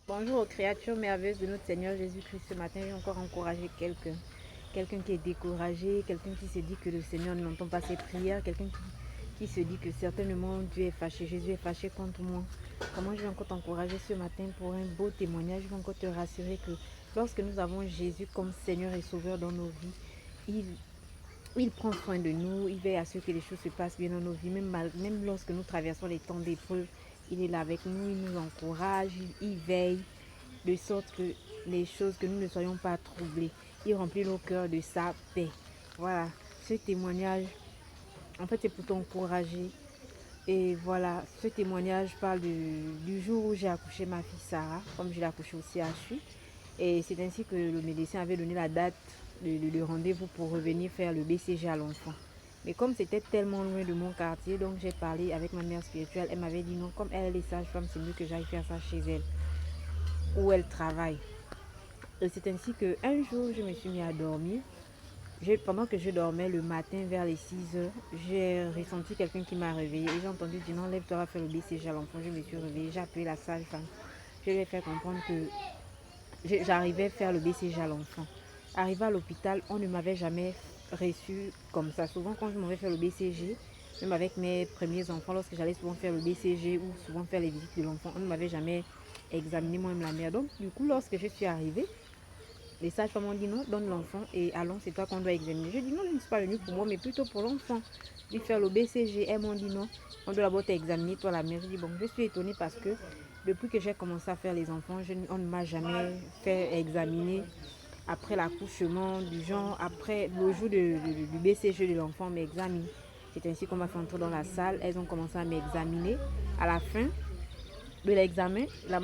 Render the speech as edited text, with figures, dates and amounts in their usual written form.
Bonjour aux créatures merveilleuses de notre Seigneur Jésus-Christ. Ce matin, j'ai encore encouragé quelqu'un. Quelqu'un qui est découragé, quelqu'un qui se dit que le Seigneur n'entend pas ses prières, quelqu'un qui se dit que certainement Dieu est fâché, Jésus est fâché contre moi. Comment je vais encore t'encourager ce matin pour un beau témoignage. Je vais encore te rassurer que lorsque nous avons Jésus comme Seigneur et Sauveur dans nos vies, il prend soin de nous, il veille à ce que les choses se passent bien dans nos vies, même lorsque nous traversons les temps d'épreuve, il est là avec nous, il nous encourage, il veille de sorte que les choses, que nous ne soyons pas troublés. Il remplit nos cœurs de sa paix. Voilà, ce témoignage, en fait, c'est pour t'encourager. Et voilà, ce témoignage parle du jour où j'ai accouché ma fille Sarah, comme je l'ai accouchée aussi à CHU. Et c'est ainsi que le médecin avait donné la date de rendez-vous pour revenir faire le BCG à l'enfant. Mais comme c'était tellement loin de mon quartier, donc j'ai parlé avec ma mère spirituelle. Elle m'avait dit non, comme elle est sage-femme, c'est mieux que j'aille faire ça chez elle, où elle travaille. Et c'est ainsi qu'un jour, je me suis mis à dormir. Pendant que je dormais le matin vers les 6 heures, j'ai ressenti quelqu'un qui m'a réveillée. Et j'ai entendu dire non, lève-toi, va faire le BCG à l'enfant. Je me suis réveillée, j'ai appelé la sage-femme. Je lui ai fait comprendre que j'arrivais à faire le BCG à l'enfant. Arrivé à l'hôpital, on ne m'avait jamais reçu comme ça. Souvent, quand je m'en vais faire le BCG, même avec mes premiers enfants, lorsque j'allais souvent faire le BCG ou souvent faire les visites de l'enfant, on ne m'avait jamais examiné moi-même la mère. Donc, du coup, lorsque je suis arrivée, les sages-femmes m'ont dit non, donne l'enfant et allons, c'est toi qu'on doit examiner. Je dis non, je ne suis pas venue pour moi, mais plutôt pour l'enfant. Lui faire le BCG, elles m'ont dit non, on doit d'abord t'examiner, toi la mère. Je dis bon, je suis étonnée parce que depuis que j'ai commencé à faire les enfants, on ne m'a jamais fait examiner après l'accouchement, du genre après le jour du BCG de l'enfant, on m'examine. C'est ainsi qu'on m'a fait entrer dans la salle, elles ont commencé à m'examiner. À la fin de l'examen, la